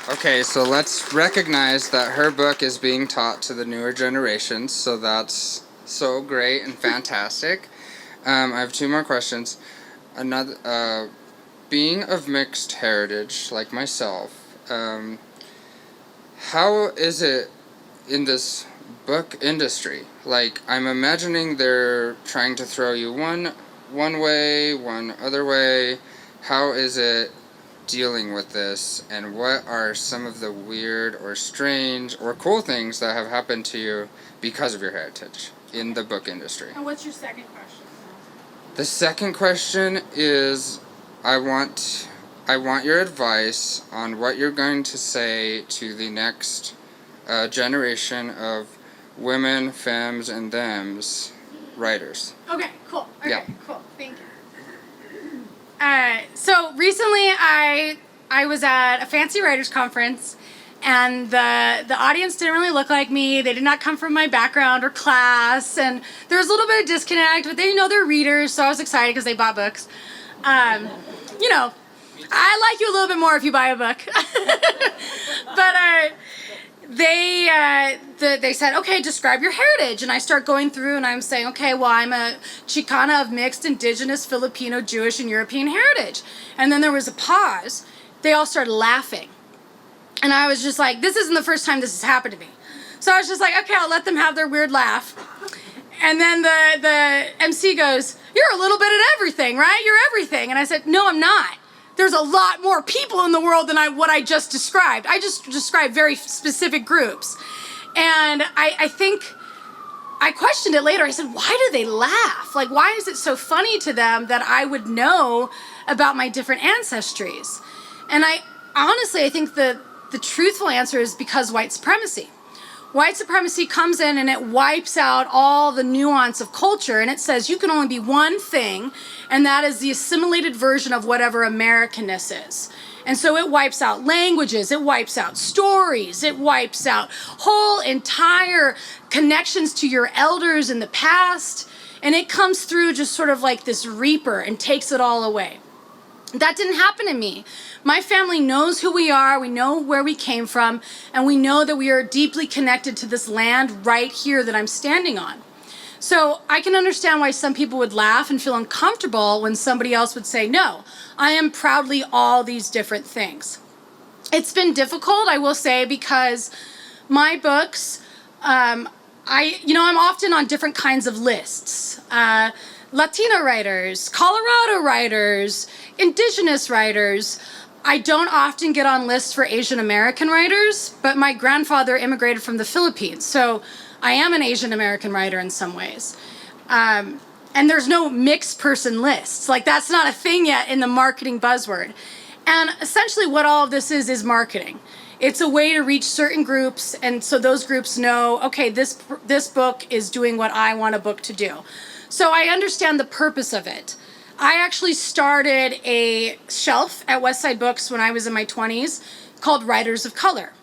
Okay, so let's recognize that her book is being taught to the newer generations, so that's so great and fantastic. I have two more questions. Being of mixed heritage, like myself, how is it in this book industry? Like, I'm imagining they're trying to throw you one way, one other way. How is it dealing with this, and what are some of the weird or strange or cool things that have happened to you because of your heritage in the book industry? And what's your second question? The second question is, I want your advice on what you're going to say to the next generation of women, femmes, and thems writers. Okay, cool. Okay, Yeah. cool. Thank you. So recently I was at a fancy writers conference, and the audience didn't really look like me. They did not come from my background or class, and there was a little bit of disconnect, but they know they're readers, so I was excited because they bought books. You know, I like you a little bit more if you buy a book. But they said, okay, describe your heritage. And I start going through and I'm saying, okay, well, I'm a Chicana of mixed indigenous, Filipino, Jewish, and European heritage. And then there was a pause. They all started laughing. And I was just like, this isn't the first time this has happened to me. So I was just like, okay, I'll let them have their weird laugh. And then the MC goes, you're a little bit at everything, right? You're everything. And I said, no, I'm not. There's a lot more people in the world than what I just described. I just described very specific groups. And I think I questioned it later. I said, why do they laugh? Like, why is it so funny to them that I would know about my different ancestries? And I think the truthful answer is because white supremacy. White supremacy comes in and it wipes out all the nuance of culture, and it says you can only be one thing, and that is the assimilated version of whatever Americanness is. And so it wipes out languages, it wipes out stories, it wipes out whole entire connections to your elders in the past, and it comes through just sort of like this reaper and takes it all away. That didn't happen to me. My family knows who we are, we know where we came from, and we know that we are deeply connected to this land right here that I'm standing on. So I can understand why some people would laugh and feel uncomfortable when somebody else would say, no, I am proudly all these different things. It's been difficult, I will say, because my books, I'm often on different kinds of lists. Latina writers, Colorado writers, Indigenous writers. I don't often get on lists for Asian American writers, but my grandfather immigrated from the Philippines, so I am an Asian American writer in some ways. And there's no mixed person lists. Like, that's not a thing yet in the marketing buzzword. And essentially what all of this is marketing. It's a way to reach certain groups, and so those groups know, okay, this book is doing what I want a book to do. So I understand the purpose of it. I actually started a shelf at Westside Books when I was in my 20s called Writers of Color.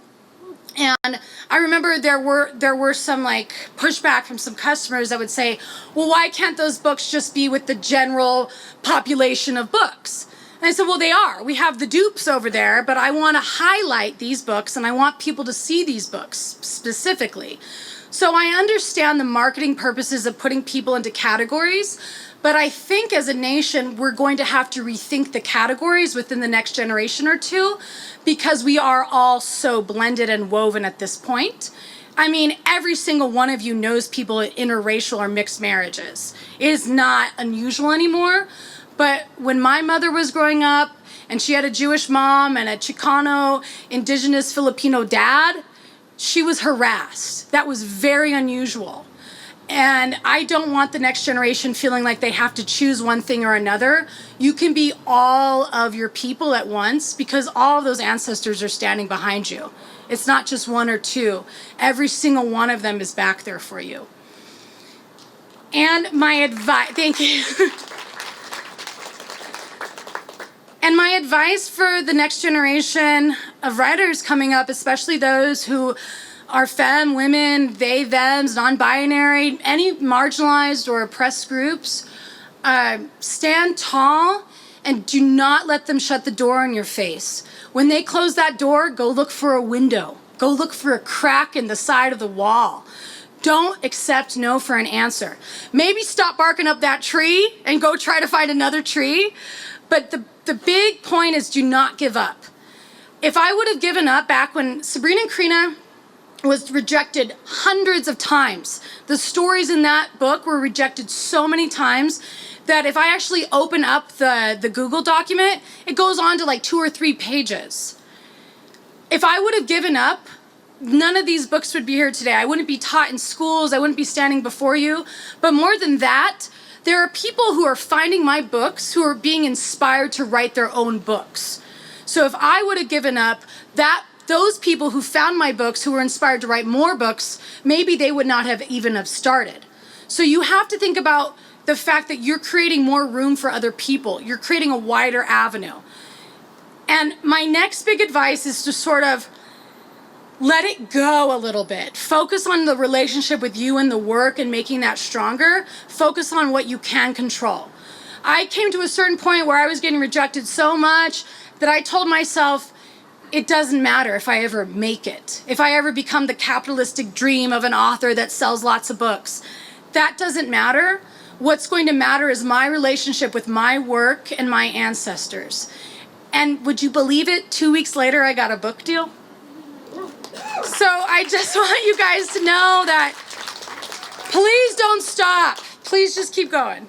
And I remember there were some like pushback from some customers that would say, well, why can't those books just be with the general population of books? And I said, well, they are. We have the dupes over there, but I want to highlight these books and I want people to see these books specifically. So I understand the marketing purposes of putting people into categories, but I think as a nation, we're going to have to rethink the categories within the next generation or two, because we are all so blended and woven at this point. I mean, every single one of you knows people in interracial or mixed marriages. It is not unusual anymore, but when my mother was growing up and she had a Jewish mom and a Chicano, indigenous Filipino dad, she was harassed. That was very unusual. And I don't want the next generation feeling like they have to choose one thing or another. You can be all of your people at once because all of those ancestors are standing behind you. It's not just one or two. Every single one of them is back there for you. And my advice, thank you. And my advice for the next generation of writers coming up, especially those who are femme, women, they, thems, non-binary, any marginalized or oppressed groups, stand tall and do not let them shut the door on your face. When they close that door, go look for a window. Go look for a crack in the side of the wall. Don't accept no for an answer. Maybe stop barking up that tree and go try to find another tree. But the big point is, do not give up. If I would have given up back when Sabrina and Karina was rejected hundreds of times, the stories in that book were rejected so many times that if I actually open up the Google document, it goes on to like 2 or 3 pages. If I would have given up, none of these books would be here today. I wouldn't be taught in schools. I wouldn't be standing before you. But more than that, there are people who are finding my books who are being inspired to write their own books. So if I would have given up, those people who found my books, who were inspired to write more books, maybe they would not have even have started. So you have to think about the fact that you're creating more room for other people. You're creating a wider avenue. And my next big advice is to sort of let it go a little bit. Focus on the relationship with you and the work and making that stronger. Focus on what you can control. I came to a certain point where I was getting rejected so much that I told myself, it doesn't matter if I ever make it. If I ever become the capitalistic dream of an author that sells lots of books. That doesn't matter. What's going to matter is my relationship with my work and my ancestors. And would you believe it? 2 weeks later, I got a book deal. So I just want you guys to know that please don't stop. Please just keep going.